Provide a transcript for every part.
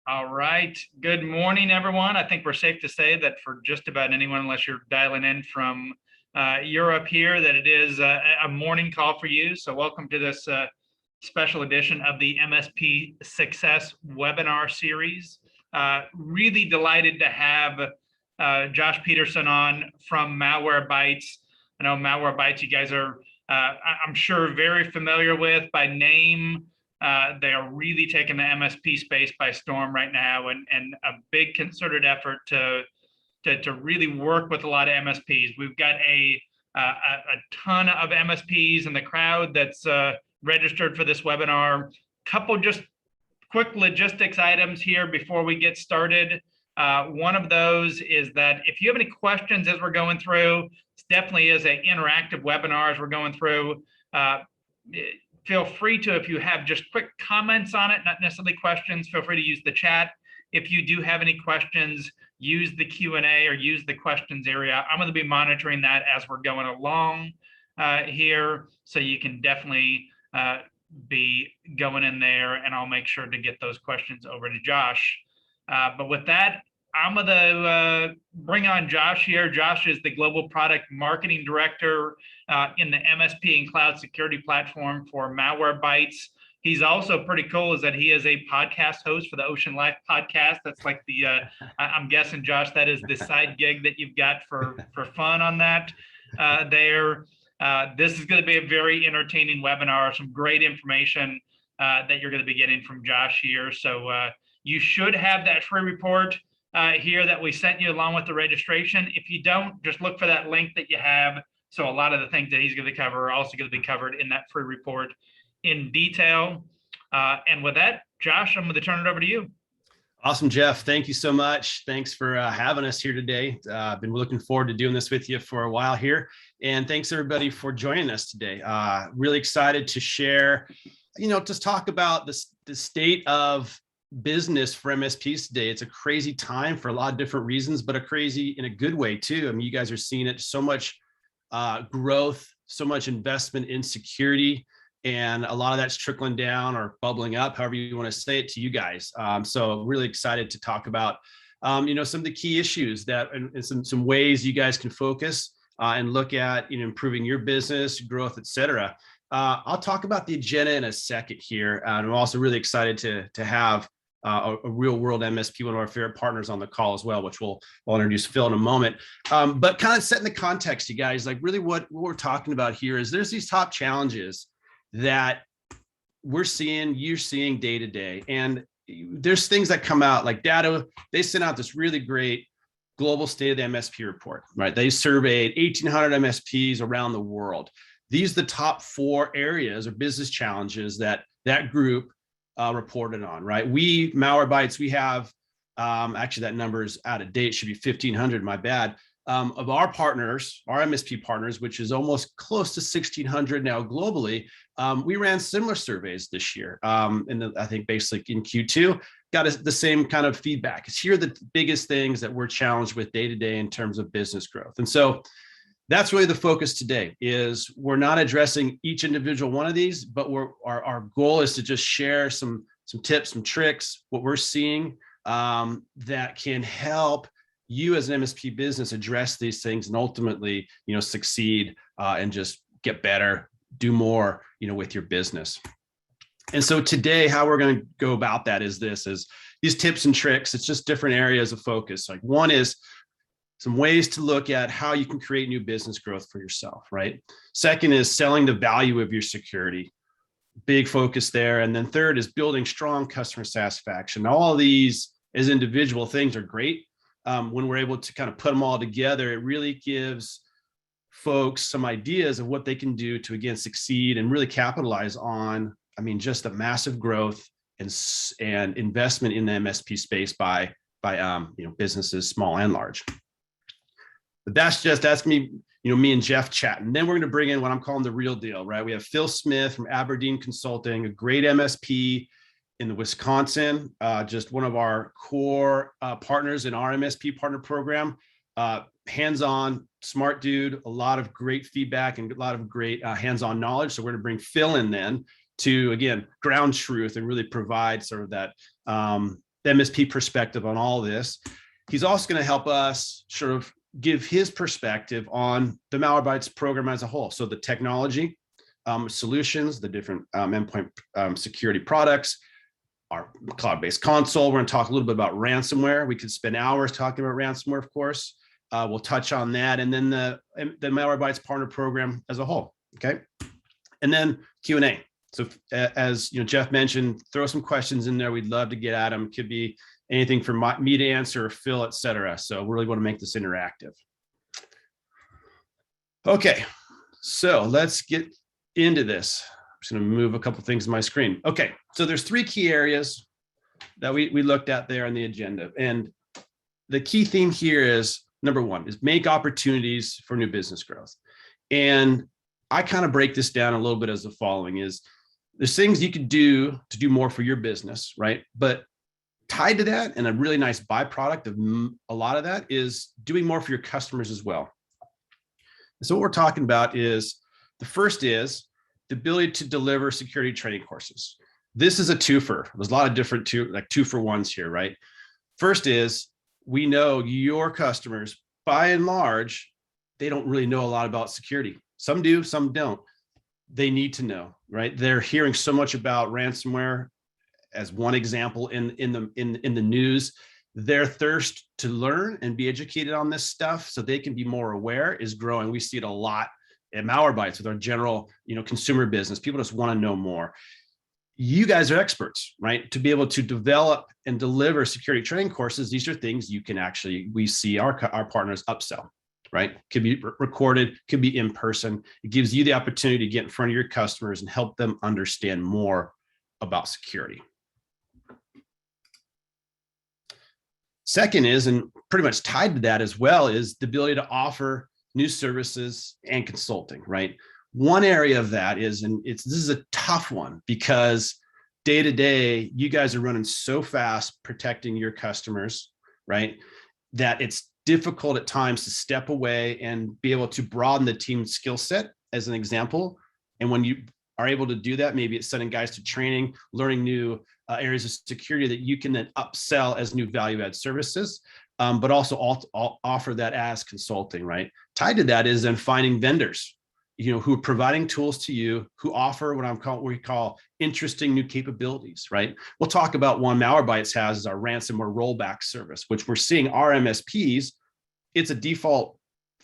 All right. Good morning, everyone. I think we're safe to say that for just about anyone, unless you're dialing in from Europe here, that it is a morning call for you. So welcome to this special edition of the MSP Success webinar series. Really delighted to have Josh Peterson on from Malwarebytes. I know Malwarebytes, you guys are, I'm sure, very familiar with by name. They are really taking the MSP space by storm right now, and a big concerted effort to really work with a lot of MSPs. We've got a ton of MSPs in the crowd that's registered for this webinar. Couple just quick logistics items here before we get started. One of those is that if you have any questions as we're going through, it definitely is an interactive webinar as we're going through. Feel free to, if you have just quick comments on it, not necessarily questions, feel free to use the chat. If you do have any questions, use the Q&A or use the questions area. I'm going to be monitoring that as we're going along here. So you can definitely be going in there, and I'll make sure to get those questions over to Josh. But with that, I'm going to bring on Josh here. Josh is the Global Product Marketing Director in the MSP and Cloud Security Platform for Malwarebytes. He's also pretty cool is that he is a podcast host for the Ocean Life podcast. That's like the, I'm guessing, Josh, that is the side gig that you've got for fun on that there. This is going to be a very entertaining webinar, some great information that you're going to be getting from Josh here. So you should have that free report here that we sent you along with the registration. If you don't, just look for that link that you have. So a lot of the things that he's going to cover are also going to be covered in that free report in detail. And with that, Josh, I'm going to turn it over to you. Awesome, Jeff. Thank you so much. Thanks for having us here today. I've been looking forward to doing this with you for a while here. And thanks everybody for joining us today. Really excited to share, just talk about the state of business for MSPs today. It's a crazy time for a lot of different reasons, but a crazy in a good way too. I mean, you guys are seeing it, so much growth, so much investment in security, and a lot of that's trickling down or bubbling up, however you want to say it, to you guys. So really excited to talk about, some of the key issues that and some ways you guys can focus and look at, improving your business, growth, et cetera. I'll talk about the agenda in a second here. And I'm also really excited to have a real world MSP, one of our favorite partners, on the call as well, which we'll introduce Phil in a moment. But kind of setting the context, you guys, like really what we're talking about here is there's these top challenges that you're seeing day to day. And there's things that come out like data. They sent out this really great global state of the MSP report, right? They surveyed 1,800 MSPs around the world. These are the top 4 areas or business challenges that group reported on, right? We, Malwarebytes, we have, actually that number is out of date, should be 1,500, my bad, of our partners, our MSP partners, which is almost close to 1,600 now globally. We ran similar surveys this year. And I think basically in Q2, got the same kind of feedback. Because here are the biggest things that we're challenged with day to day in terms of business growth. And so that's really the focus today. Is we're not addressing each individual one of these, but our goal is to just share some tips, some tricks, what we're seeing that can help you as an MSP business address these things and ultimately, succeed and just get better, do more, with your business. And so today, how we're going to go about that is these tips and tricks. It's just different areas of focus. Like one is some ways to look at how you can create new business growth for yourself, right? Second is selling the value of your security. Big focus there. And then third is building strong customer satisfaction. All of these as individual things are great. When we're able to kind of put them all together, it really gives folks some ideas of what they can do to, again, succeed and really capitalize on, just the massive growth and investment in the MSP space by businesses, small and large. But that's me, me and Jeff chatting. Then we're going to bring in what I'm calling the real deal, right? We have Phil Smith from Aberdeen Consulting, a great MSP in the Wisconsin, just one of our core partners in our MSP partner program. Hands-on, smart dude, a lot of great feedback and a lot of great hands-on knowledge. So we're going to bring Phil in then to, again, ground truth and really provide sort of that the MSP perspective on all this. He's also going to help us sort of give his perspective on the Malwarebytes program as a whole. So the technology, solutions, the different endpoint security products, our cloud-based console. We're going to talk a little bit about ransomware. We could spend hours talking about ransomware, of course. We'll touch on that, and then the Malwarebytes partner program as a whole. Okay, and then Q&A. So as Jeff mentioned, throw some questions in there. We'd love to get at them. It could be anything from me to answer, or Phil, et cetera. So we really want to make this interactive. Okay, so let's get into this. I'm just going to move a couple things on my screen. Okay, so there's 3 key areas that we looked at there on the agenda. And the key theme here is, number 1 is make opportunities for new business growth. And I kind of break this down a little bit as the following is, there's things you could do to do more for your business, right? But tied to that, and a really nice byproduct of a lot of that, is doing more for your customers as well. So what we're talking about is, the first is the ability to deliver security training courses. This is a twofer. There's a lot of different two-for-ones here, right? First is, we know your customers, by and large, they don't really know a lot about security. Some do, some don't. They need to know, right? They're hearing so much about ransomware as one example in the news. Their thirst to learn and be educated on this stuff so they can be more aware is growing. We see it a lot at Malwarebytes with our general, consumer business. People just want to know more. You guys are experts, right? To be able to develop and deliver security training courses, these are things you can we see our partners upsell, right? Could be recorded, could be in person. It gives you the opportunity to get in front of your customers and help them understand more about security. Second is, and pretty much tied to that as well, is the ability to offer new services and consulting, right? One area of that is, and this is a tough one, because day to day, you guys are running so fast protecting your customers, right? That it's difficult at times to step away and be able to broaden the team's skill set, as an example. And when you are able to do that, maybe it's sending guys to training, learning new areas of security that you can then upsell as new value add services, but also offer that as consulting, right? Tied to that is then finding vendors, who are providing tools to you, who offer what we call interesting new capabilities, right? We'll talk about one Malwarebytes has is our ransomware rollback service, which we're seeing our MSPs, it's a default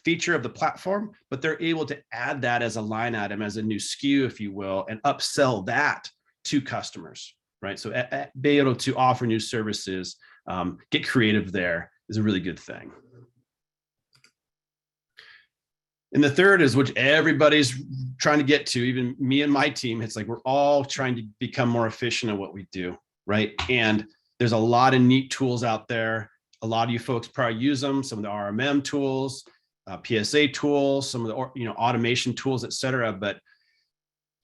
feature of the platform, but they're able to add that as a line item, as a new SKU, if you will, and upsell that to customers, right? So be able to offer new services, get creative there is a really good thing. And the third is, which everybody's trying to get to, even me and my team, it's like we're all trying to become more efficient at what we do, right? And there's a lot of neat tools out there. A lot of you folks probably use them, some of the RMM tools, PSA tools, some of the automation tools, et cetera. But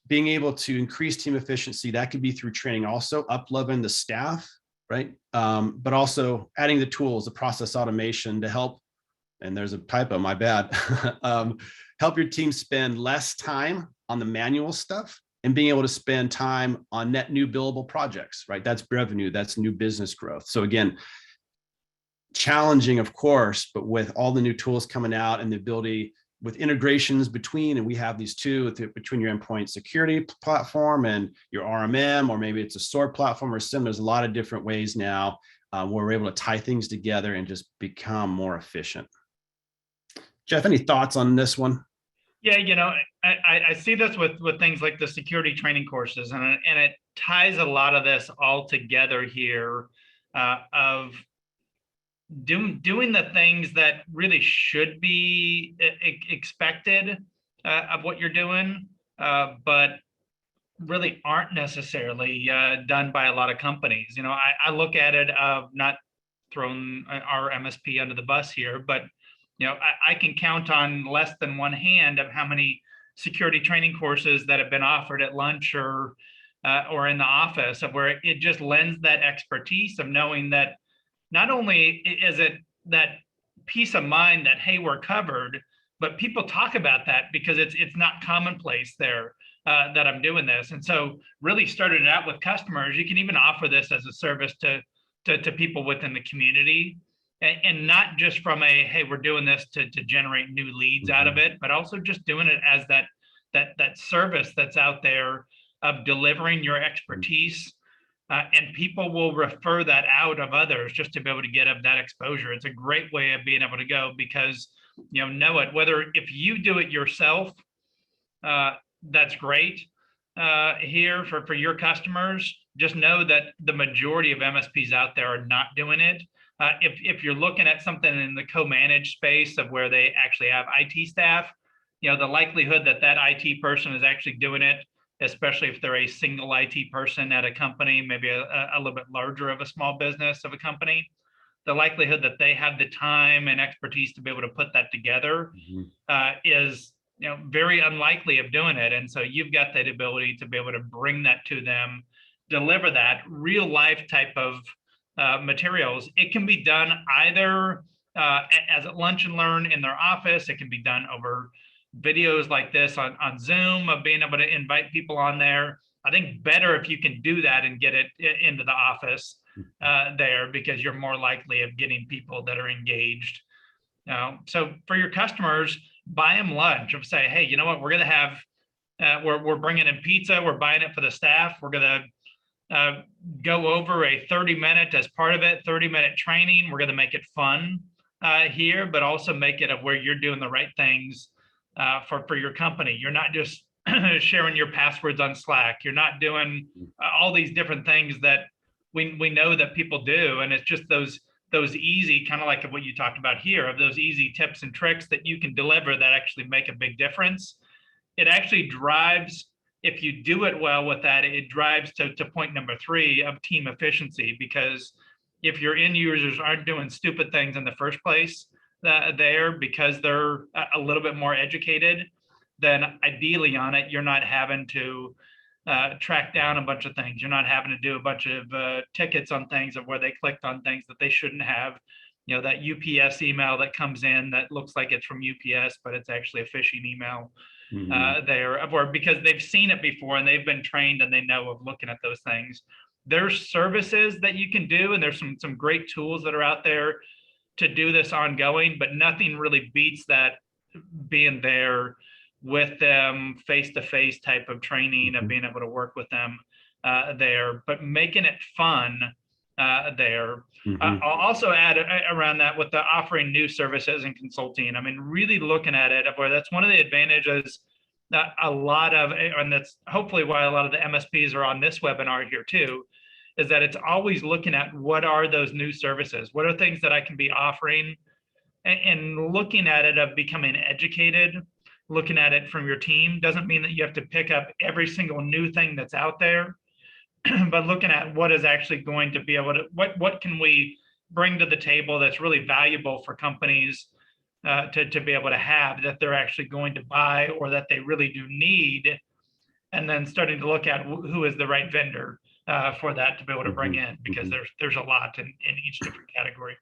being able to increase team efficiency, that could be through training also, up-leveling the staff, right? But also adding the tools, the process automation to help, and there's a typo, my bad, help your team spend less time on the manual stuff and being able to spend time on net new billable projects, right? That's revenue, that's new business growth. So again, challenging, of course, but with all the new tools coming out and the ability with integrations between, and we have these two between your endpoint security platform and your RMM, or maybe it's a SOAR platform or similar. There's a lot of different ways now where we're able to tie things together and just become more efficient. Jeff, any thoughts on this one? Yeah, I see this with things like the security training courses, and it ties a lot of this all together here of doing the things that really should be expected of what you're doing, but really aren't necessarily done by a lot of companies. I look at it of not throwing our MSP under the bus here, but I can count on less than one hand of how many security training courses that have been offered at lunch or in the office, of where it just lends that expertise of knowing that not only is it that peace of mind that, hey, we're covered, but people talk about that because it's not commonplace there that I'm doing this. And so really started it out with customers. You can even offer this as a service to to people within the community, and not just from a, hey, we're doing this to generate new leads out of it, but also just doing it as that service that's out there of delivering your expertise. And people will refer that out of others just to be able to get up that exposure. It's a great way of being able to go, because know it, whether if you do it yourself, that's great here for your customers. Just know that the majority of MSPs out there are not doing it. If you're looking at something in the co-managed space of where they actually have IT staff, the likelihood that IT person is actually doing it, especially if they're a single IT person at a company, maybe a little bit larger of a small business of a company, the likelihood that they have the time and expertise to be able to put that together is very unlikely of doing it. And so you've got that ability to be able to bring that to them, deliver that real life type of materials. It can be done either as a lunch and learn in their office. It can be done over videos like this on Zoom, of being able to invite people on there. I think better if you can do that and get it into the office there, because you're more likely of getting people that are engaged. So for your customers, buy them lunch. Of say, hey, you know what, we're going to have, we're bringing in pizza. We're buying it for the staff. We're going to go over a 30-minute as part of it, 30-minute training. We're going to make it fun here, but also make it of where you're doing the right things for your company. You're not just sharing your passwords on Slack. You're not doing all these different things that we know that people do. And it's just those easy, kind of like what you talked about here, of those easy tips and tricks that you can deliver that actually make a big difference. It actually drives, if you do it well with that, it drives to point number 3 of team efficiency. Because if your end users aren't doing stupid things in the first place there, because they're a little bit more educated, then ideally on it, you're not having to track down a bunch of things. You're not having to do a bunch of tickets on things of where they clicked on things that they shouldn't have. That UPS email that comes in that looks like it's from UPS, but it's actually a phishing email there, or because they've seen it before and they've been trained and they know of looking at those things. There's services that you can do, and there's some great tools that are out there to do this ongoing, but nothing really beats that being there with them face-to-face type of training, of being able to work with them there, but making it fun there. I'll also add around that with the offering new services and consulting. I mean, really looking at it, where that's one of the advantages that a lot of, and that's hopefully why a lot of the MSPs are on this webinar here too, is that it's always looking at what are those new services? What are things that I can be offering, and looking at it of becoming educated. Looking at it from your team doesn't mean that you have to pick up every single new thing that's out there, but looking at what is actually going to be able to, what can we bring to the table that's really valuable for companies to be able to have, that they're actually going to buy or that they really do need, and then starting to look at who is the right vendor for that to be able to bring in, because there's a lot in each different category.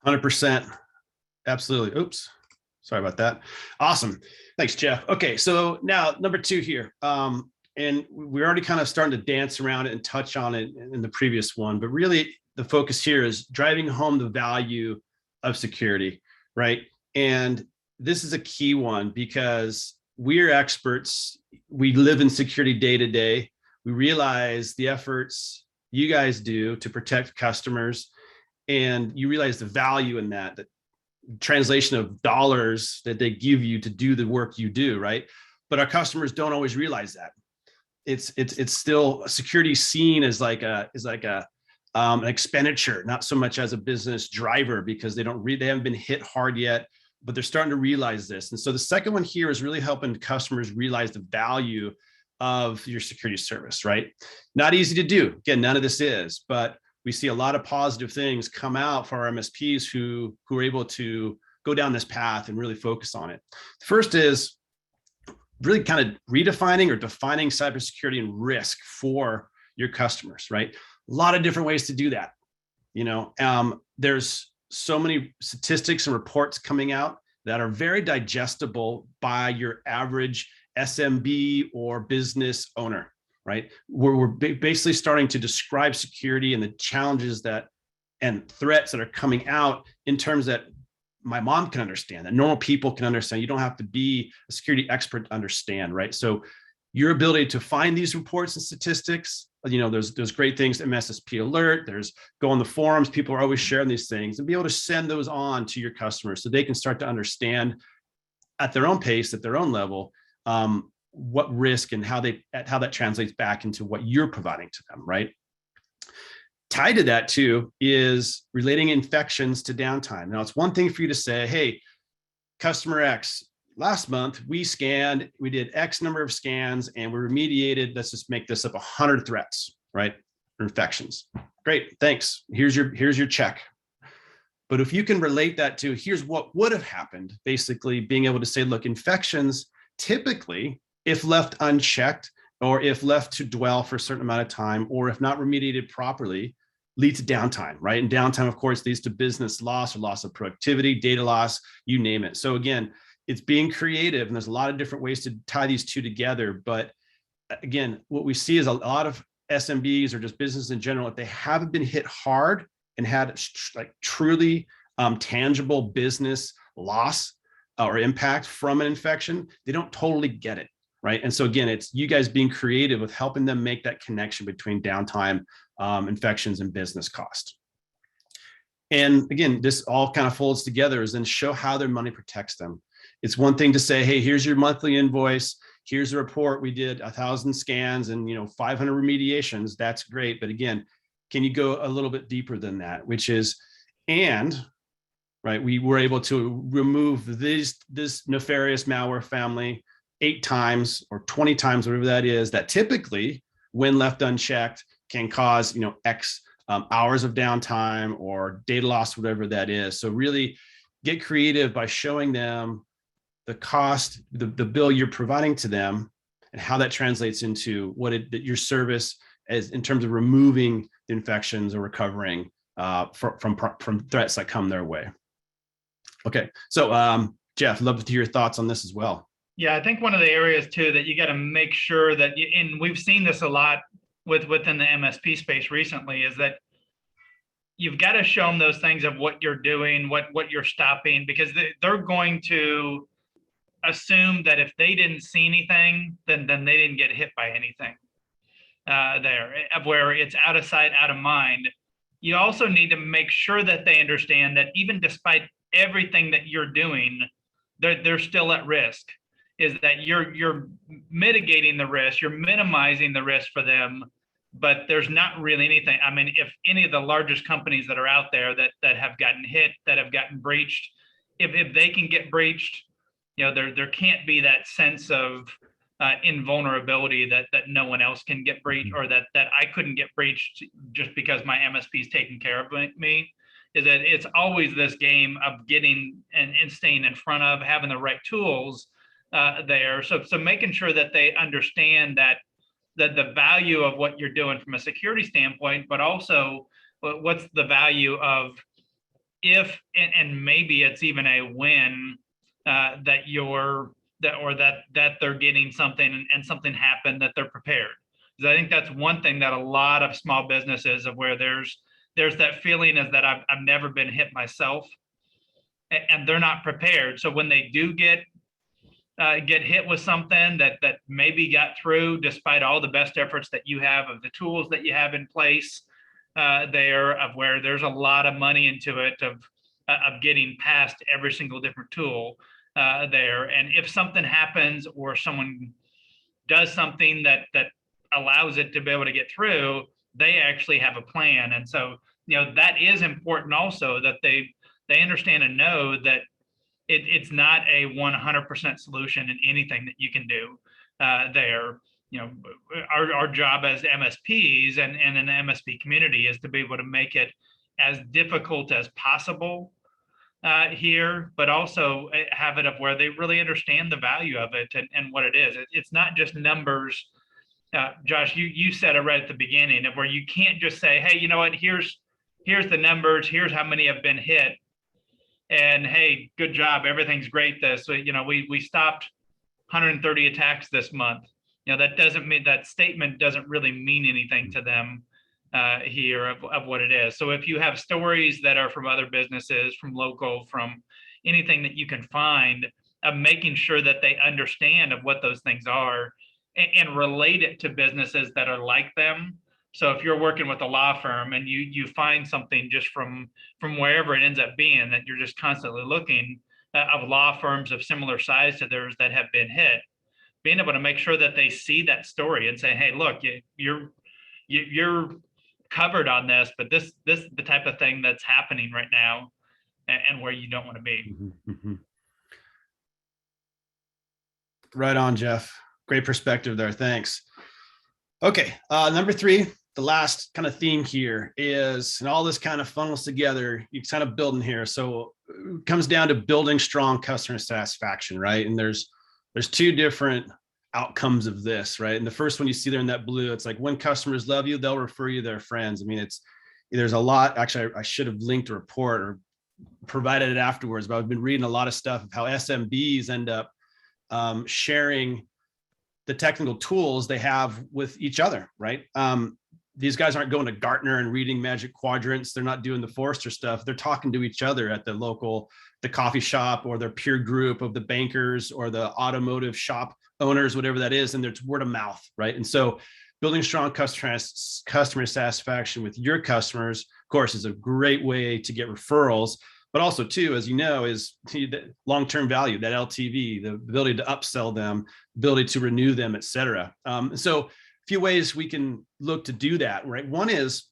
100%. Absolutely. Oops. Sorry about that. Awesome. Thanks, Jeff. Okay, so now number 2 here. And we're already kind of starting to dance around it and touch on it in the previous one, but really the focus here is driving home the value of security, right? And this is a key one, because we're experts. We live in security day to day. We realize the efforts you guys do to protect customers, and you realize the value in that translation of dollars that they give you to do the work you do, right? But our customers don't always realize that. It's still security seen as like an expenditure, not so much as a business driver, because they haven't been hit hard yet, but they're starting to realize this. And so the second one here is really helping customers realize the value of your security service, right? Not easy to do. Again, none of this is, but we see a lot of positive things come out for our MSPs who are able to go down this path and really focus on it. The first is really kind of redefining or defining cybersecurity and risk for your customers, right? A lot of different ways to do that. There's so many statistics and reports coming out that are very digestible by your average SMB or business owner, right? We're basically starting to describe security and the challenges and threats that are coming out in terms that my mom can understand, that normal people can understand. You don't have to be a security expert to understand, right? So your ability to find these reports and statistics, there's great things, MSSP alert, there's go on the forums, people are always sharing these things, and be able to send those on to your customers so they can start to understand at their own pace, at their own level, what risk and how that translates back into what you're providing to them, right? Tied to that too is relating infections to downtime. Now, it's one thing for you to say, hey, customer X, last month we did X number of scans and we remediated, let's just make this up, 100 threats, right? Or infections. Great, thanks. Here's your check. But if you can relate that to here's what would have happened, basically being able to say, look, infections typically, if left unchecked or if left to dwell for a certain amount of time, or if not remediated properly, lead to downtime, right? And downtime, of course, leads to business loss or loss of productivity, data loss, you name it. So again, it's being creative, and there's a lot of different ways to tie these two together. But again, what we see is a lot of SMBs or just business in general, if they haven't been hit hard and had like truly tangible business loss or impact from an infection, they don't totally get it, right? And so again, it's you guys being creative with helping them make that connection between downtime, infections, and business cost. And again, this all kind of folds together is then show how their money protects them. It's one thing to say, hey, here's your monthly invoice. Here's a report. We did 1,000 scans and 500 remediations. That's great. But again, can you go a little bit deeper than that, which is, right, we were able to remove this nefarious malware family 8 times or 20 times, whatever that is, that typically, when left unchecked, can cause, X hours of downtime or data loss, whatever that is. So really get creative by showing them the cost, the bill you're providing to them, and how that translates into your service as in terms of removing the infections or recovering from threats that come their way. Okay, so Jeff, love to hear your thoughts on this as well. Yeah, I think one of the areas too that you got to make sure that, and we've seen this a lot within the MSP space recently, is that you've got to show them those things of what you're doing, what you're stopping, because they're going to assume that if they didn't see anything, then they didn't get hit by anything there, where it's out of sight, out of mind. You also need to make sure that they understand that even despite everything that you're doing, they're still at risk. Is that you're mitigating the risk, you're minimizing the risk for them, but there's not really anything. I mean, if any of the largest companies that are out there that have gotten hit, that have gotten breached, if they can get breached, there can't be that sense of invulnerability that no one else can get breached, or that I couldn't get breached just because my MSP is taking care of me. Is that it's always this game of getting and staying in front of, having the right tools there. So making sure that they understand that the value of what you're doing from a security standpoint, but also what's the value of if, and maybe it's even a win that they're getting something and something happened, that they're prepared. Because I think that's one thing that a lot of small businesses of where there's that feeling is that I've never been hit myself, and they're not prepared. So when they do get hit with something that maybe got through, despite all the best efforts that you have of the tools that you have in place there, of where there's a lot of money into it of getting past every single different tool there. And if something happens or someone does something that allows it to be able to get through, they actually have a plan. And so, that is important also, that they understand and know that it's not a 100% solution in anything that you can do there. Our job as MSPs and in the MSP community is to be able to make it as difficult as possible here, but also have it of where they really understand the value of it and what it is. It's not just numbers. Josh, you said it right at the beginning, of where you can't just say, hey, you know what, here's the numbers, here's how many have been hit, and hey, good job, everything's great. We stopped 130 attacks this month. that doesn't mean, that statement doesn't really mean anything to them here of what it is. So if you have stories that are from other businesses, from local, from anything that you can find, of making sure that they understand of what those things are and relate it to businesses that are like them. So if you're working with a law firm and you find something just from wherever it ends up being, that you're just constantly looking of law firms of similar size to theirs that have been hit, being able to make sure that they see that story and say, hey, look, you're covered on this, but this is the type of thing that's happening right now and where you don't want to be. Right on, Jeff. Great perspective there. Thanks. Okay. Number 3, the last kind of theme here is, and all this kind of funnels together, you kind of building here. So it comes down to building strong customer satisfaction, right? And there's 2 different outcomes of this, right? And the first one you see there in that blue, it's like when customers love you, they'll refer you their friends. I mean, there's a lot. Actually, I should have linked a report or provided it afterwards, but I've been reading a lot of stuff of how SMBs end up sharing the technical tools they have with each other, right? These guys aren't going to Gartner and reading Magic Quadrants. They're not doing the Forrester stuff. They're talking to each other at the coffee shop or their peer group of the bankers or the automotive shop owners, whatever that is. And there's word of mouth, right? And so building strong customer satisfaction with your customers, of course, is a great way to get referrals. But also, too, as you know, is the long-term value, that LTV, the ability to upsell them, ability to renew them, et cetera. So a few ways we can look to do that, right? One is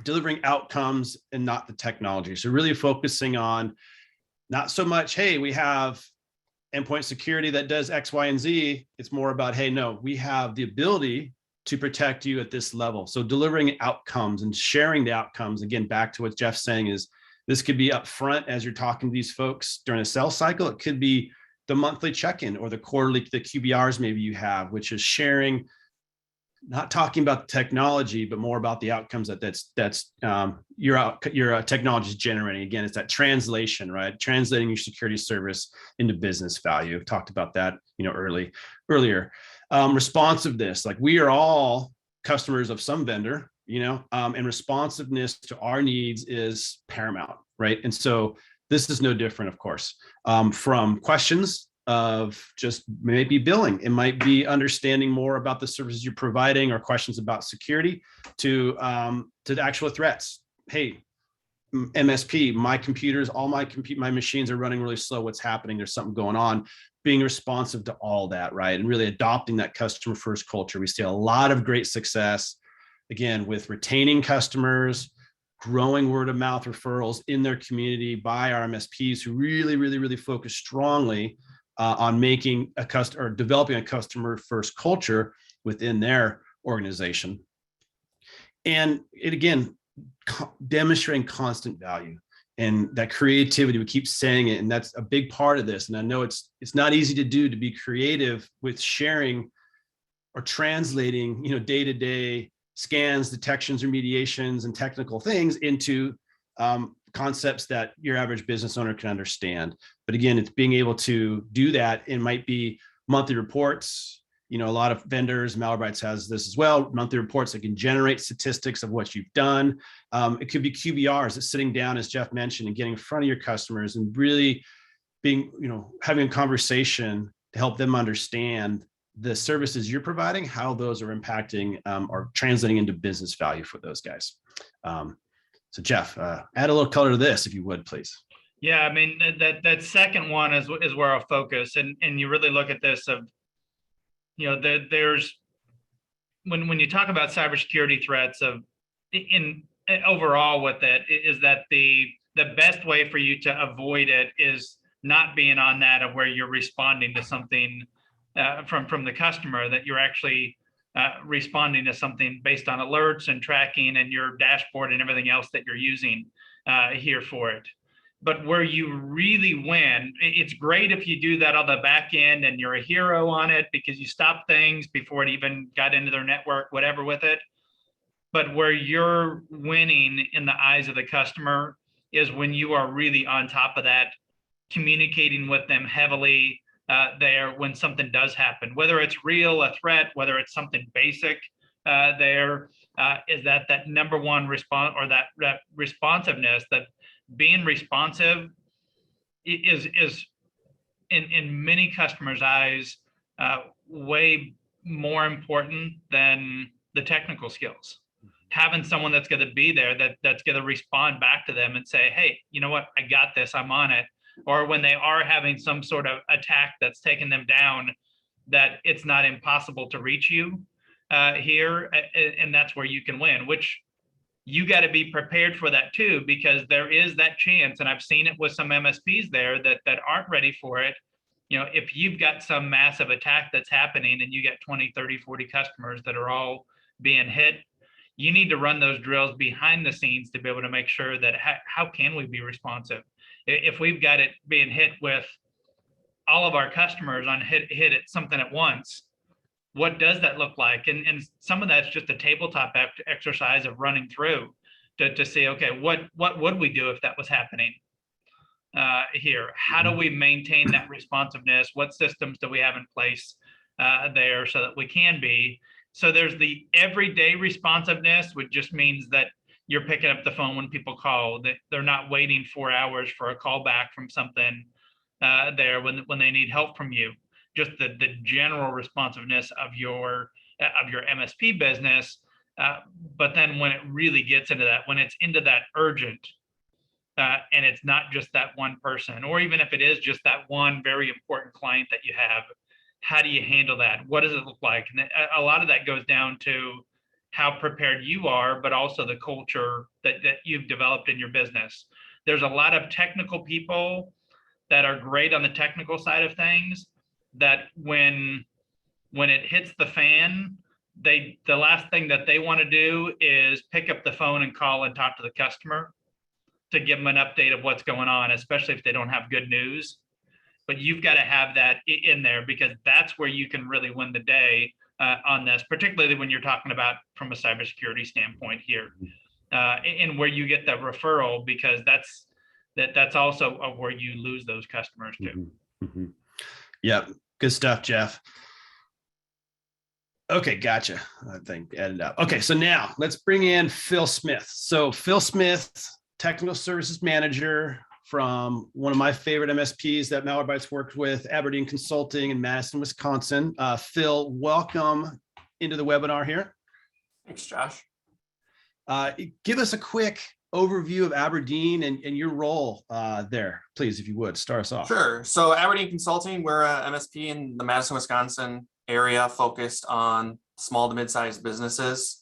delivering outcomes and not the technology. So really focusing on not so much, hey, we have endpoint security that does X, Y, and Z. It's more about, hey, no, we have the ability to protect you at this level. So delivering outcomes and sharing the outcomes, again, back to what Jeff's saying is, this could be upfront as you're talking to these folks during a sales cycle. It could be the monthly check-in or the quarterly, the QBRs maybe you have, which is sharing, not talking about the technology, but more about the outcomes that's your technology is generating. Again, it's that translation, right? Translating your security service into business value. I've talked about that, earlier. Responsiveness, like we are all customers of some vendor, and responsiveness to our needs is paramount, right? And so this is no different, of course, from questions of just maybe billing. It might be understanding more about the services you're providing or questions about security to the actual threats. Hey, MSP, my computers, my machines are running really slow. What's happening? There's something going on. Being responsive to all that, right? And really adopting that customer first culture. We see a lot of great success, again, with retaining customers, growing word of mouth referrals in their community by our MSPs who really, really, really focus strongly on making or developing a customer first culture within their organization. And it, again, demonstrating constant value and that creativity. We keep saying it, and that's a big part of this. And I know it's not easy to do, to be creative with sharing or translating, day-to-day scans, detections, remediations, and technical things into concepts that your average business owner can understand. But again, it's being able to do that. It might be monthly reports. A lot of vendors, Malwarebytes has this as well, monthly reports that can generate statistics of what you've done. It could be QBRs, that's sitting down, as Jeff mentioned, and getting in front of your customers and really being, having a conversation to help them understand the services you're providing, how those are impacting or translating into business value for those guys. So Jeff, add a little color to this, if you would, please. Yeah, I mean, that second one is where I'll focus. And you really look at this of, there's, when you talk about cybersecurity threats in overall with that, is that the best way for you to avoid it is not being on that of where you're responding to something from the customer, that you're actually responding to something based on alerts and tracking and your dashboard and everything else that you're using here for it. But where you really win, it's great if you do that on the back end and you're a hero on it because you stopped things before it even got into their network, whatever with it. But where you're winning in the eyes of the customer is when you are really on top of that, communicating with them heavily, there when something does happen, whether it's real, a threat, whether it's something basic there, is that number one response, or that responsiveness, that being responsive is in many customers' eyes way more important than the technical skills. Having someone that's going to be there, that's going to respond back to them and say, hey, you know what, I got this, I'm on it. Or when they are having some sort of attack that's taking them down, that it's not impossible to reach you here. And that's where you can win, which you got to be prepared for that too, because there is that chance. And I've seen it with some MSPs there that aren't ready for it. You know, if you've got some massive attack that's happening and you get 20, 30, 40 customers that are all being hit, you need to run those drills behind the scenes to be able to make sure that how can we be responsive? If we've got it being hit with all of our customers on hit at something at once, what does that look like? And some of that's just a tabletop exercise of running through to see, okay, what would we do if that was happening here? How do we maintain that responsiveness? What systems do we have in place there so that we can be? So there's the everyday responsiveness, which just means that you're picking up the phone when people call, that they're not waiting 4 hours for a call back from something there when they need help from you. Just the general responsiveness of your MSP business. But then when it really gets into that, when it's into that urgent, and it's not just that one person, or even if it is just that one very important client that you have, how do you handle that? What does it look like? And a lot of that goes down to how prepared you are, but also the culture that you've developed in your business. There's a lot of technical people that are great on the technical side of things, that when it hits the fan, the last thing that they want to do is pick up the phone and call and talk to the customer to give them an update of what's going on, especially if they don't have good news. But you've got to have that in there, because that's where you can really win the day on this, particularly when you're talking about from a cybersecurity standpoint here, and where you get that referral, because that's also where you lose those customers too. Mm-hmm. Yep. Good stuff, Jeff. Okay, gotcha. I think added up. Okay, so now let's bring in Phil Smith. So Phil Smith, technical services manager from one of my favorite MSPs that Malwarebytes worked with, Aberdeen Consulting in Madison, Wisconsin. Phil, welcome into the webinar here. Thanks, Josh. Give us a quick overview of Aberdeen and your role there, please, if you would start us off. Sure. So Aberdeen Consulting, we're a MSP in the Madison, Wisconsin area focused on small to mid-sized businesses.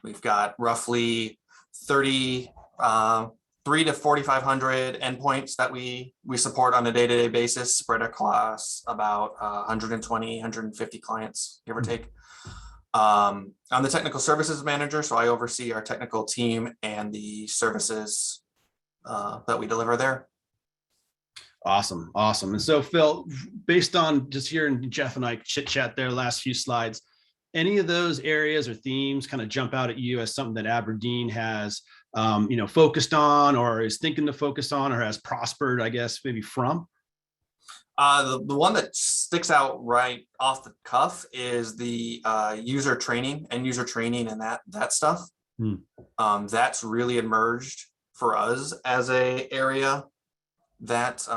We've got roughly 3 to 4,500 endpoints that we support on a day-to-day basis, spread across about 120, 150 clients, give or take. I'm the technical services manager, so I oversee our technical team and the services that we deliver there. Awesome. And so Phil, based on just hearing Jeff and I chit chat there last few slides, any of those areas or themes kind of jump out at you as something that Aberdeen has focused on, or is thinking to focus on, or has prospered, I guess, maybe from? The one that sticks out right off the cuff is the user training and that stuff. That's really emerged for us as a area that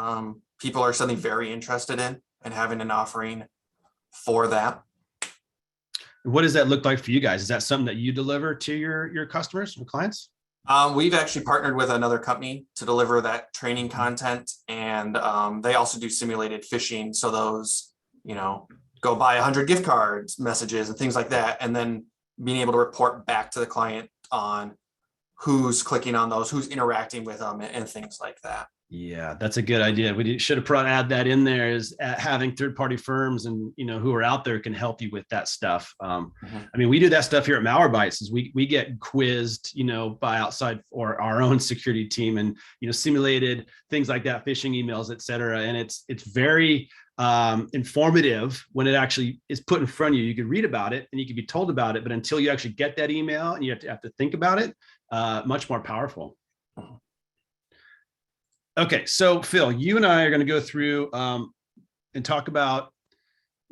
people are suddenly very interested in, and having an offering for that. What does that look like for you guys? Is that something that you deliver to your customers or clients? We've actually partnered with another company to deliver that training content, and they also do simulated phishing. So those, go buy 100 gift cards messages and things like that, and then being able to report back to the client on who's clicking on those, who's interacting with them, and things like that. Yeah, that's a good idea. We should have add that in there, is having third-party firms and who are out there can help you with that stuff. I mean, we do that stuff here at Malwarebytes. Is we get quizzed, by outside or our own security team, and simulated things like that, phishing emails, et cetera. And it's very informative when it actually is put in front of you. You can read about it and you can be told about it, but until you actually get that email and you have to think about it, much more powerful. Okay, so Phil, you and I are going to go through and talk about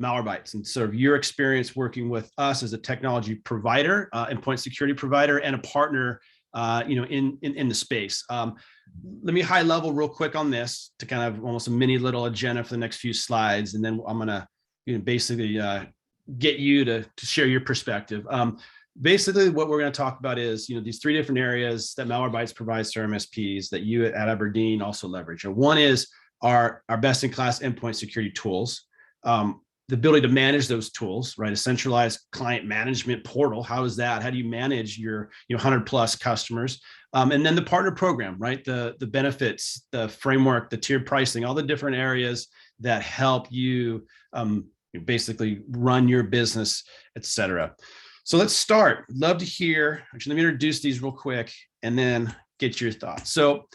Malwarebytes and sort of your experience working with us as a technology provider, endpoint security provider, and a partner, in the space. Let me high level real quick on this to kind of almost a mini little agenda for the next few slides, and then I'm gonna basically get you to share your perspective. Basically, what we're going to talk about is these three different areas that Malwarebytes provides to our MSPs that you at Aberdeen also leverage. And one is our best-in-class endpoint security tools. The ability to manage those tools, right? A centralized client management portal. How is that? How do you manage your 100 plus customers? And then the partner program, right? The benefits, the framework, the tiered pricing, all the different areas that help you basically run your business, et cetera. So let's start. Love to hear. Actually, let me introduce these real quick and then get your thoughts. So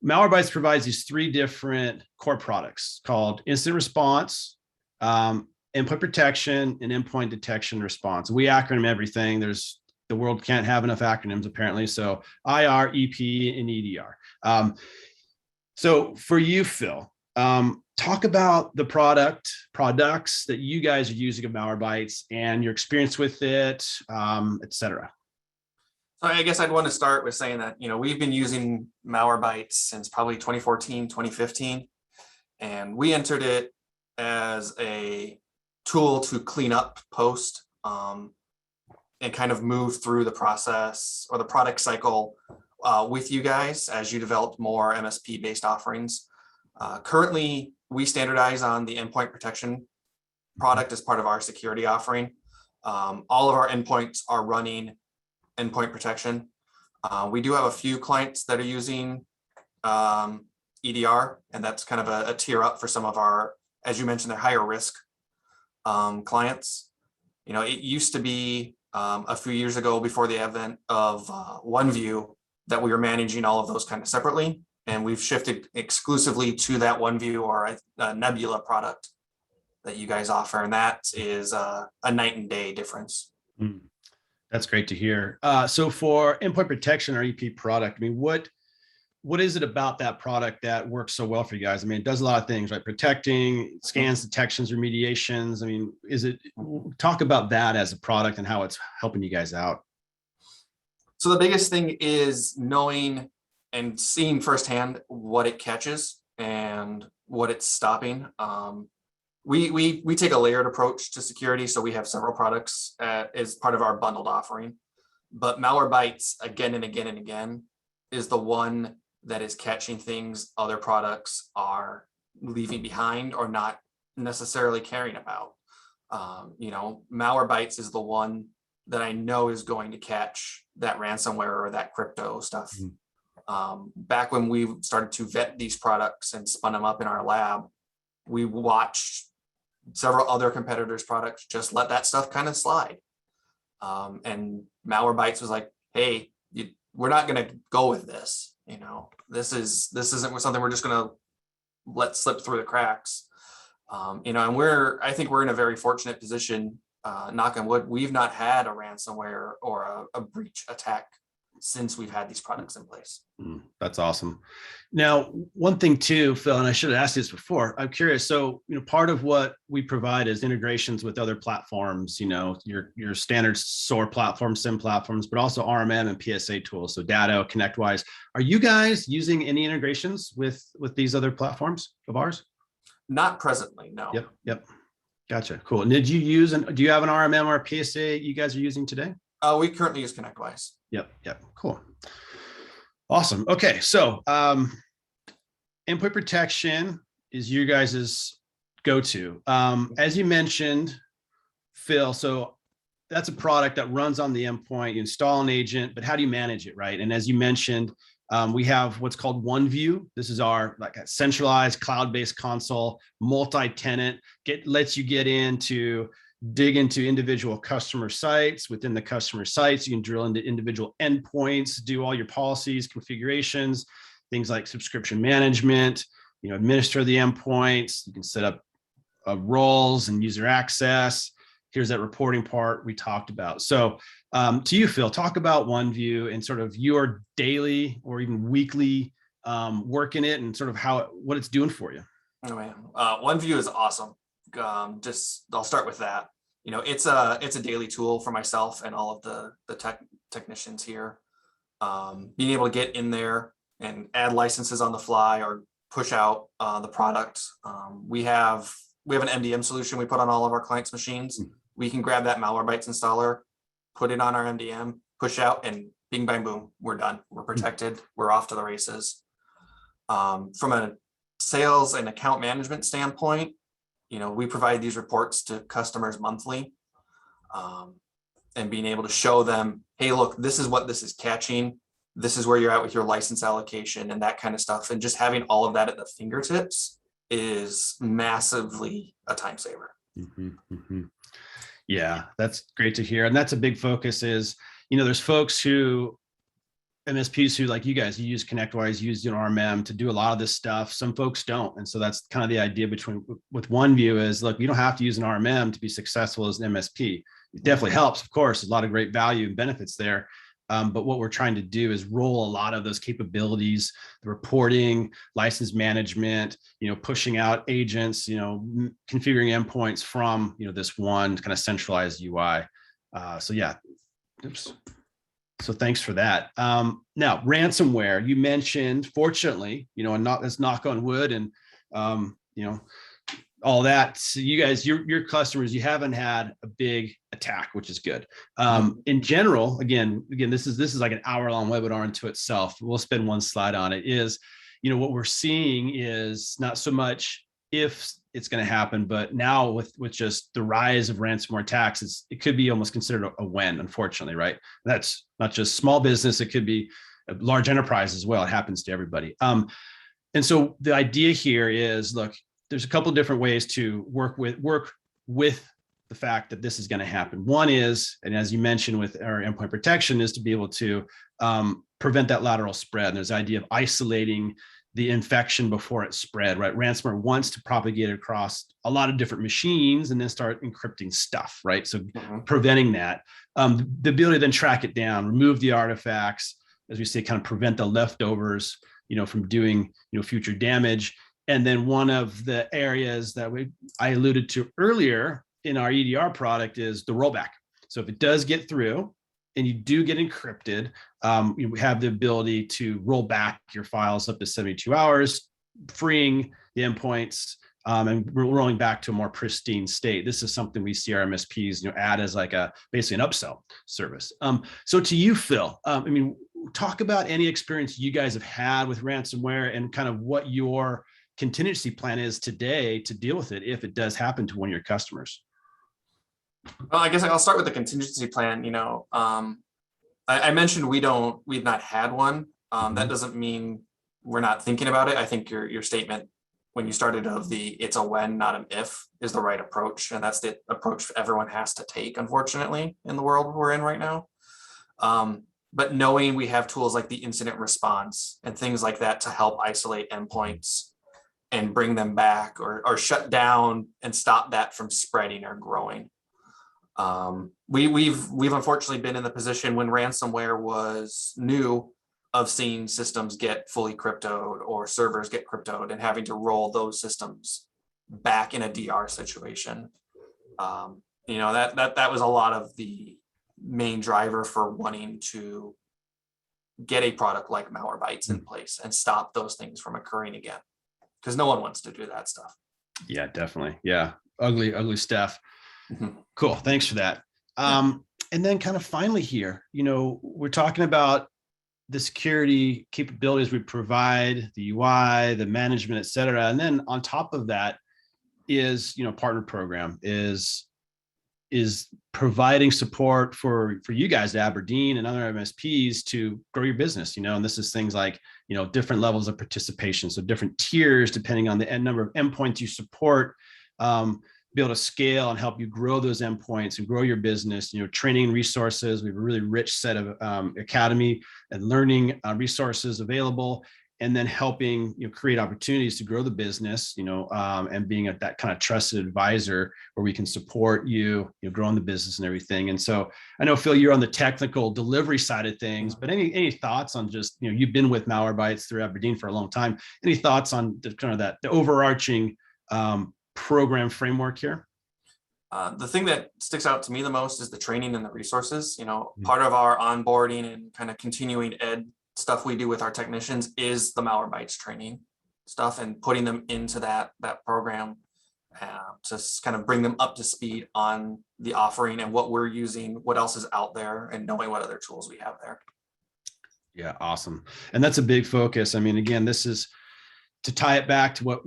Malwarebytes provides these three different core products called Incident Response, Endpoint Protection, and Endpoint Detection Response. We acronym everything. The world can't have enough acronyms apparently. So IR, EP, and EDR. So for you, Phil, talk about the products that you guys are using of Malwarebytes and your experience with it, et cetera. So I guess I'd want to start with saying that, we've been using Malwarebytes since probably 2014, 2015, and we entered it as a tool to clean up post and kind of move through the process or the product cycle with you guys as you developed more MSP based offerings. Currently, we standardize on the endpoint protection product as part of our security offering. All of our endpoints are running endpoint protection. We do have a few clients that are using EDR, and that's kind of a tier up for some of our, as you mentioned, they're higher risk clients. It used to be a few years ago before the advent of OneView that we were managing all of those kind of separately. And we've shifted exclusively to that OneView or a Nebula product that you guys offer. And that is a night and day difference. That's great to hear. So for endpoint protection or EP product, what is it about that product that works so well for you guys? It does a lot of things, right? Protecting, scans, detections, remediations. Talk about that as a product and how it's helping you guys out. So the biggest thing is knowing and seeing firsthand what it catches and what it's stopping. We take a layered approach to security, so we have several products as part of our bundled offering. But Malwarebytes, again and again and again, is the one that is catching things other products are leaving behind or not necessarily caring about. Malwarebytes is the one that I know is going to catch that ransomware or that crypto stuff. Back when we started to vet these products and spun them up in our lab, we watched several other competitors' products just let that stuff kind of slide. And Malwarebytes was like, hey, we're not going to go with this. This isn't something we're just going to let slip through the cracks. And I think we're in a very fortunate position, knock on wood. We've not had a ransomware or a breach attack since we've had these products in place. That's awesome. Now, one thing too, Phil, and I should have asked this before, I'm curious. So, part of what we provide is integrations with other platforms, your standard SOAR platforms, SIM platforms, but also RMM and PSA tools. So Datto, ConnectWise. Are you guys using any integrations with these other platforms of ours? Not presently, no. Yep. Gotcha. Cool. And do you have an RMM or a PSA you guys are using today? We currently use ConnectWise. Yep. Cool. Awesome. Okay. So endpoint protection is you guys' go-to. As you mentioned, Phil, so that's a product that runs on the endpoint. You install an agent, but how do you manage it, right? And as you mentioned, we have what's called OneView. This is our a centralized cloud-based console, multi-tenant, lets you dig into individual customer sites. Within the customer sites, you can drill into individual endpoints, do all your policies, configurations, things like subscription management, administer the endpoints. You can set up roles and user access. Here's that reporting part we talked about. So to you, Phil, talk about OneView and sort of your daily or even weekly work in it and sort of what it's doing for you. Oh man, OneView is awesome. I'll start with that. It's a daily tool for myself and all of the technicians here. Being able to get in there and add licenses on the fly or push out the product. We have an MDM solution we put on all of our clients' machines. We can grab that Malwarebytes installer, put it on our MDM, push out, and bing, bang, boom, we're done. We're protected. We're off to the races. From a sales and account management standpoint, we provide these reports to customers monthly, and being able to show them, hey, look, this is what this is catching. This is where you're at with your license allocation and that kind of stuff. And just having all of that at the fingertips is massively a time saver. Yeah, that's great to hear. And that's a big focus is, there's folks MSPs who, like you guys, you use ConnectWise, use RMM to do a lot of this stuff. Some folks don't. And so that's kind of the idea with OneView is, look, you don't have to use an RMM to be successful as an MSP. It definitely helps, of course, a lot of great value and benefits there. But what we're trying to do is roll a lot of those capabilities, the reporting, license management, pushing out agents, configuring endpoints from, this one kind of centralized UI. So yeah, oops. So thanks for that. Now, ransomware, you mentioned, fortunately, and let's knock on wood and, all that. So you guys, your customers, you haven't had a big attack, which is good. In general, again, this is like an hour-long webinar into itself. We'll spend one slide on it. Is, what we're seeing is not so much if it's going to happen, but now with just the rise of ransomware attacks, it could be almost considered a when, unfortunately, right? That's not just small business; it could be a large enterprise as well. It happens to everybody. And so the idea here is, look, there's a couple of different ways to work with the fact that this is going to happen. One is, and as you mentioned with our endpoint protection, is to be able to prevent that lateral spread. And there's the idea of isolating the infection before it spread, right? Ransomware wants to propagate across a lot of different machines and then start encrypting stuff, right? So preventing that, the ability to then track it down, remove the artifacts, as we say, kind of prevent the leftovers, from doing, future damage. And then one of the areas that I alluded to earlier in our EDR product is the rollback. So if it does get through and you do get encrypted, you have the ability to roll back your files up to 72 hours, freeing the endpoints and rolling back to a more pristine state. This is something we see our MSPs add as like basically an upsell service. So to you, Phil, talk about any experience you guys have had with ransomware and kind of what your contingency plan is today to deal with it if it does happen to one of your customers. Well, I guess I'll start with the contingency plan. I mentioned we've not had one. That doesn't mean we're not thinking about it. I think your statement when you started of it's a when, not an if, is the right approach, and that's the approach everyone has to take, unfortunately, in the world we're in right now. But knowing we have tools like the incident response and things like that to help isolate endpoints and bring them back or shut down and stop that from spreading or growing. We've unfortunately been in the position when ransomware was new of seeing systems get fully cryptoed or servers get cryptoed and having to roll those systems back in a DR situation. That was a lot of the main driver for wanting to get a product like Malwarebytes in place and stop those things from occurring again, because no one wants to do that stuff. Yeah, definitely. Yeah, ugly stuff. Cool. Thanks for that. And then kind of finally here, we're talking about the security capabilities we provide, the UI, the management, et cetera. And then on top of that is, partner program is providing support for you guys at Aberdeen and other MSPs to grow your business, and this is things like, different levels of participation. So different tiers, depending on the number of endpoints you support, be able to scale and help you grow those endpoints and grow your business, training resources. We have a really rich set of academy and learning resources available. and then helping create opportunities to grow the business, and being at that kind of trusted advisor where we can support you, growing the business and everything. And so I know, Phil, you're on the technical delivery side of things, but any thoughts on just, you've been with Malwarebytes through Aberdeen for a long time. Any thoughts on the overarching program framework here? The thing that sticks out to me the most is the training and the resources. Part of our onboarding and kind of continuing ed stuff we do with our technicians is the Malwarebytes training stuff, and putting them into that program to kind of bring them up to speed on the offering and what we're using, what else is out there, and knowing what other tools we have there. Yeah, awesome. And that's a big focus. I mean, again, this is to tie it back to what,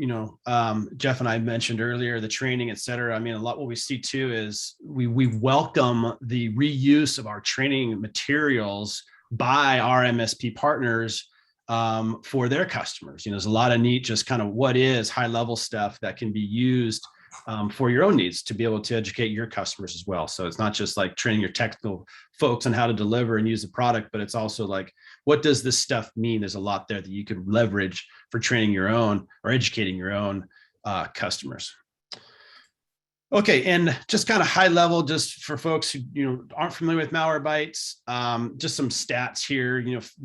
Jeff and I mentioned earlier, the training, et cetera. I mean, a lot what we see too is we welcome the reuse of our training materials by our MSP partners for their customers. There's a lot of neat, just kind of what is high level stuff that can be used for your own needs to be able to educate your customers as well. So it's not just like training your technical folks on how to deliver and use the product, but it's also like, what does this stuff mean? There's a lot there that you could leverage for training your own or educating your own customers. Okay, and just kind of high level, just for folks who aren't familiar with Malwarebytes, just some stats here.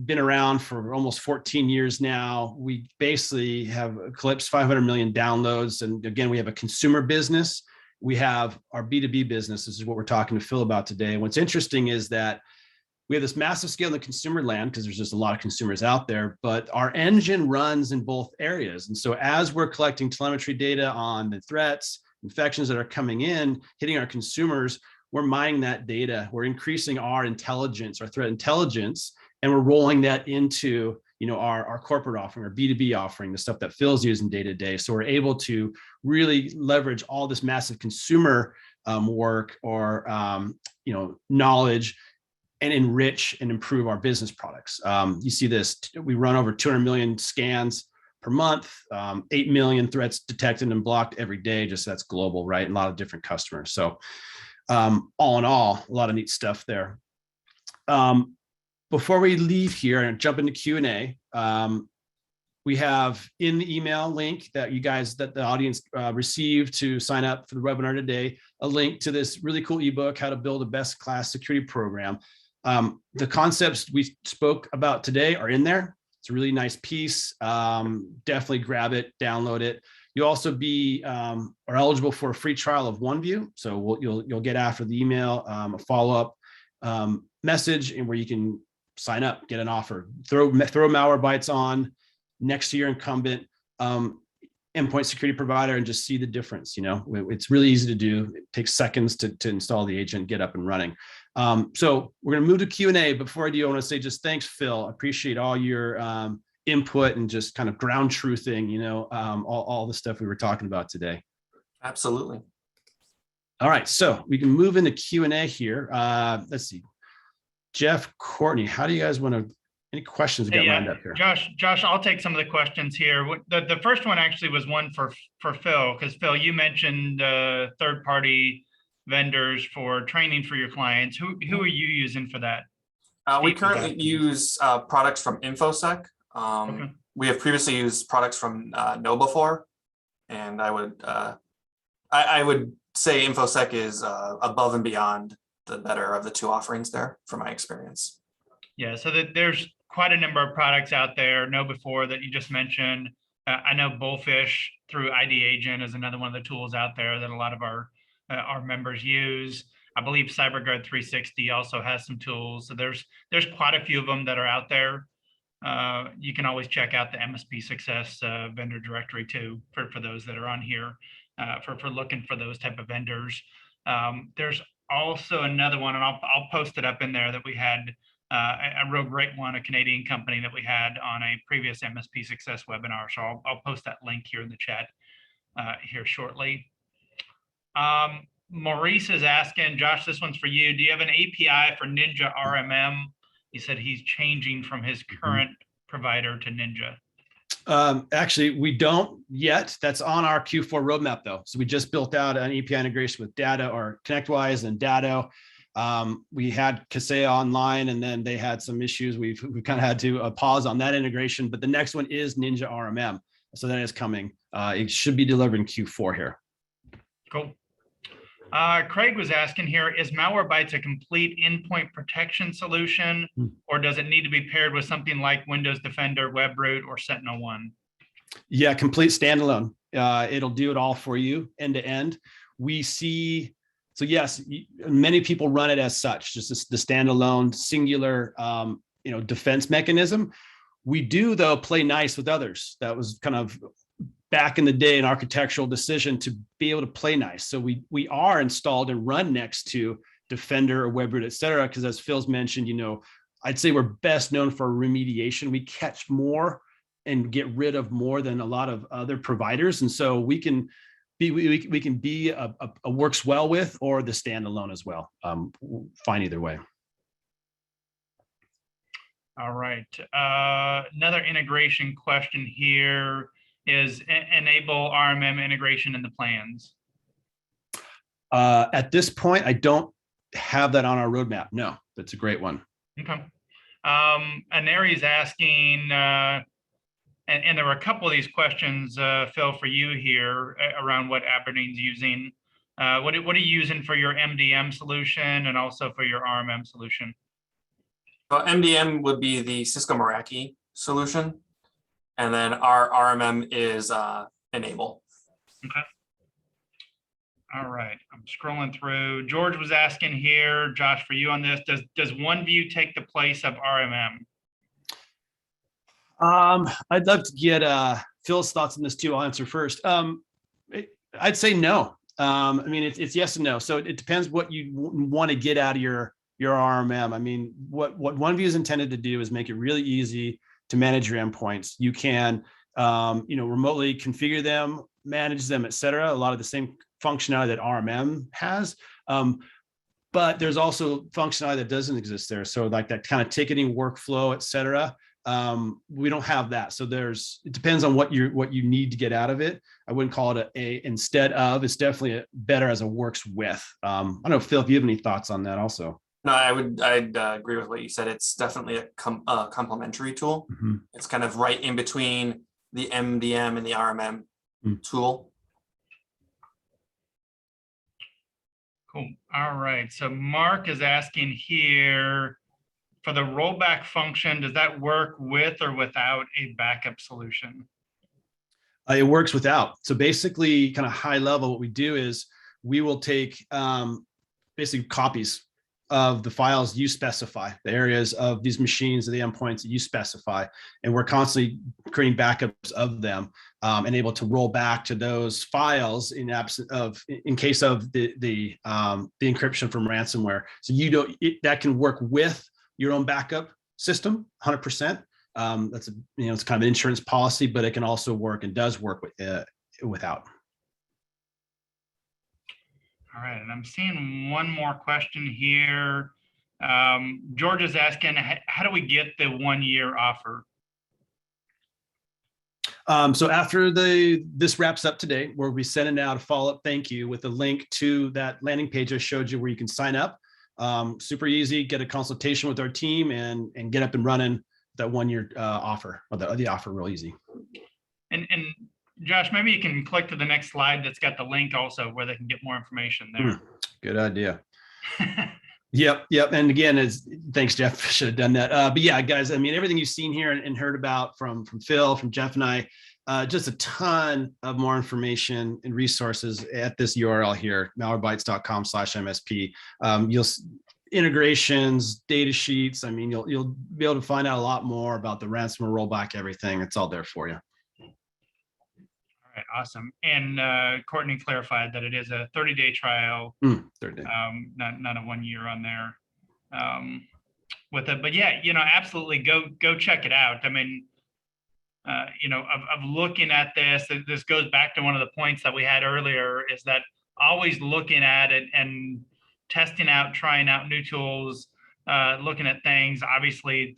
Been around for almost 14 years now. We basically have eclipsed 500 million downloads, and again, we have a consumer business. We have our B2B business. This is what we're talking to Phil about today. And what's interesting is that we have this massive scale in the consumer land because there's just a lot of consumers out there, but our engine runs in both areas. And so as we're collecting telemetry data on the threats, infections that are coming in, hitting our consumers, we're mining that data. We're increasing our intelligence, our threat intelligence, and we're rolling that into our corporate offering, our B2B offering, the stuff that Phil's using day to day. So we're able to really leverage all this massive consumer work or knowledge and enrich and improve our business products. You see this, we run over 200 million scans per month, 8 million threats detected and blocked every day. Just that's global, right? And a lot of different customers. So all in all, a lot of neat stuff there. Before we leave here and jump into Q&A, we have in the email link that the audience received to sign up for the webinar today, a link to this really cool ebook, How to Build a Best Class Security Program. The concepts we spoke about today are in there. It's a really nice piece. Definitely grab it, download it. You'll also are eligible for a free trial of OneView. So you'll get after the email a follow-up message, and where you can sign up, get an offer, throw Malwarebytes on next to your incumbent endpoint security provider, and just see the difference. It's really easy to do. It takes seconds to install the agent, get up and running. So we're going to move to Q&A. Before I do, I want to say just thanks, Phil. I appreciate all your input and just kind of ground truthing, all the stuff we were talking about today. Absolutely. All right, so we can move into Q&A here. Let's see. Jeff, Courtney, how do you guys want to, any questions we got lined up here? Josh, I'll take some of the questions here. The first one actually was one for Phil, because Phil, you mentioned third-party vendors for training for your clients. Who are you using for that? We currently use products from InfoSec. Okay. We have previously used products from KnowBe4, and I would say InfoSec is above and beyond the better of the two offerings there, from my experience. Yeah, so there's quite a number of products out there. KnowBe4 that you just mentioned. I know Bullfish through ID Agent is another one of the tools out there that a lot of our members use. I believe CyberGuard 360 also has some tools. So there's quite a few of them that are out there. You can always check out the MSP Success vendor directory too, for those that are on here, for looking for those type of vendors. There's also another one, and I'll post it up in there, that we had a real great one, a Canadian company that we had on a previous MSP Success webinar. So I'll post that link here in the chat here shortly. Maurice is asking, Josh, this one's for you. Do you have an API for Ninja RMM? He said he's changing from his current provider to Ninja. Actually, we don't yet. That's on our Q4 roadmap, though. So we just built out an API integration with Data or ConnectWise and Datto. We had Kaseya online, and then they had some issues. We kind of had to pause on that integration, but the next one is Ninja RMM. So that is coming. It should be delivered in Q4 here. Cool. Craig was asking here, is Malwarebytes a complete endpoint protection solution, or does it need to be paired with something like Windows Defender, Webroot, or SentinelOne? Yeah, complete standalone. It'll do it all for you end to end. We see, so yes, many people run it as such, just the standalone singular, defense mechanism. We do, though, play nice with others. That was kind of back in the day an architectural decision to be able to play nice. So we are installed and run next to Defender or Webroot, et cetera, because as Phil's mentioned, I'd say we're best known for remediation. We catch more and get rid of more than a lot of other providers. And so we can be a works well with, or the standalone as well. Fine either way. All right. Another integration question here is enable RMM integration in the plans. At this point, I don't have that on our roadmap. No, that's a great one. Okay. Anari's asking, and there were a couple of these questions, Phil, for you here around what Aberdeen's using. What are you using for your MDM solution and also for your RMM solution? Well, MDM would be the Cisco Meraki solution, and then our RMM is Enable. Okay. All right, I'm scrolling through. George was asking here, Josh, for you on this, does OneView take the place of RMM? I'd love to get Phil's thoughts on this too. I'll answer first. I'd say no. I mean, it's yes and no. So it depends what you want to get out of your RMM. I mean, what OneView is intended to do is make it really easy to manage your endpoints. You can, remotely configure them, manage them, et cetera. A lot of the same functionality that RMM has. But there's also functionality that doesn't exist there. So like that kind of ticketing workflow, et cetera. We don't have that. So it depends on what you need to get out of it. I wouldn't call it a instead of. It's definitely better as a works with. I don't know, Phil, if you have any thoughts on that also. No, I'd agree with what you said. It's definitely a complementary tool. Mm-hmm. It's kind of right in between the MDM and the RMM tool. Cool. All right. So Mark is asking here, for the rollback function, does that work with or without a backup solution? It works without. So basically, kind of high level, what we do is we will take basically copies of the files you specify, the areas of these machines, the endpoints that you specify, and we're constantly creating backups of them and able to roll back to those files in case of the encryption from ransomware. So that can work with your own backup system, 100%. That's it's kind of an insurance policy, but it can also work and does work without. All right, and I'm seeing one more question here. George is asking, how do we get the 1-year offer? So after this wraps up today, we'll be sending out a follow-up thank you with a link to that landing page I showed you where you can sign up. Super easy, get a consultation with our team and get up and running that 1-year offer, or the offer real easy. And Josh, maybe you can click to the next slide that's got the link also where they can get more information there. Good idea. Yep. And again, thanks, Jeff. Should have done that. But yeah, guys, I mean, everything you've seen here and heard about from Phil, from Jeff and I, just a ton of more information and resources at this URL here, malwarebytes.com/MSP. You'll integrations, data sheets. I mean, you'll be able to find out a lot more about the ransomware rollback, everything. It's all there for you. All right, awesome. And Courtney clarified that it is a 30-day trial, 30 day. Not a 1 year on there with it. But yeah, absolutely go check it out. I mean, of looking at this goes back to one of the points that we had earlier, is that always looking at it and testing out, trying out new tools, looking at things. Obviously,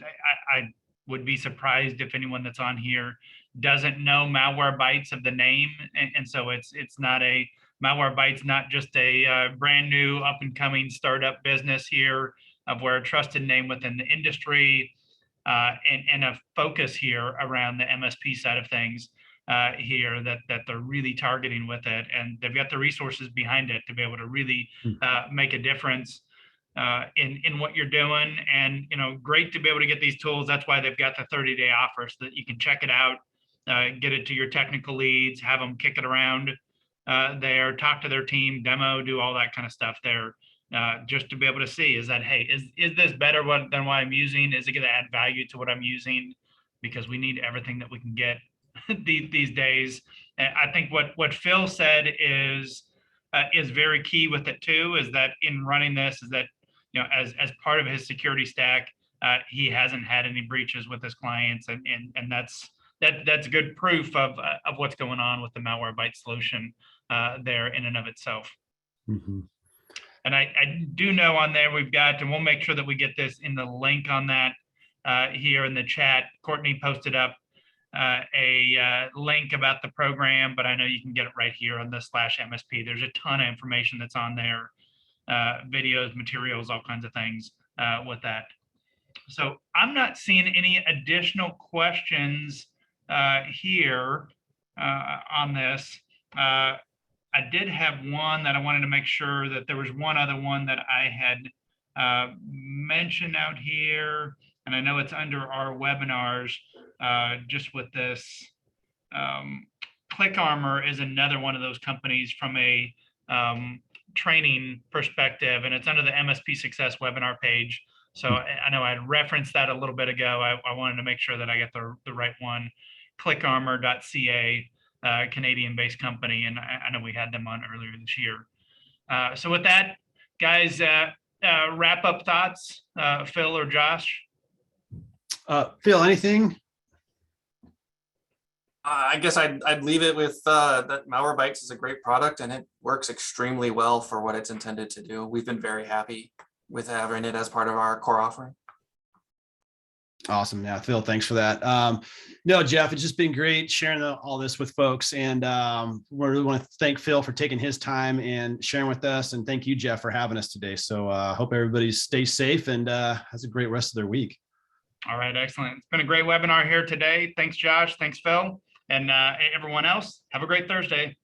I would be surprised if anyone that's on here doesn't know Malwarebytes of the name, and so it's not a Malwarebytes not just a brand new up and coming startup business here, of we're a trusted name within the industry, and a focus here around the MSP side of things here that they're really targeting with it, and they've got the resources behind it to be able to really make a difference in what you're doing. And great to be able to get these tools. That's why they've got the 30-day offer, so that you can check it out, get it to your technical leads, have them kick it around there, talk to their team, demo, do all that kind of stuff there. Just to be able to see, is that, hey, is this better than what I'm using? Is it going to add value to what I'm using? Because we need everything that we can get these days. And I think what Phil said is very key with it too, is that in running this, is that as part of his security stack, he hasn't had any breaches with his clients, and that's good proof of what's going on with the Malwarebytes solution there in and of itself. Mm-hmm. And I do know on there we've got, and we'll make sure that we get this in the link on that here in the chat. Courtney posted up a link about the program, but I know you can get it right here on the /MSP. There's a ton of information that's on there, videos, materials, all kinds of things with that. So I'm not seeing any additional questions here on this. I did have one that I wanted to make sure that there was one other one that I had mentioned out here, and I know it's under our webinars just with this. ClickArmor is another one of those companies from a training perspective, and it's under the MSP Success webinar page. So I know I had referenced that a little bit ago. I wanted to make sure that I get the right one. ClickArmor.ca. Canadian-based company, and I know we had them on earlier this year. So with that, guys, wrap-up thoughts, Phil or Josh? Phil, anything? I guess I'd leave it with that Malwarebytes is a great product, and it works extremely well for what it's intended to do. We've been very happy with having it as part of our core offering. Awesome. Yeah, Phil, thanks for that. No, Jeff, it's just been great sharing all this with folks. And we really want to thank Phil for taking his time and sharing with us. And thank you, Jeff, for having us today. So hope everybody stays safe and has a great rest of their week. All right, excellent. It's been a great webinar here today. Thanks, Josh. Thanks, Phil. And everyone else, have a great Thursday.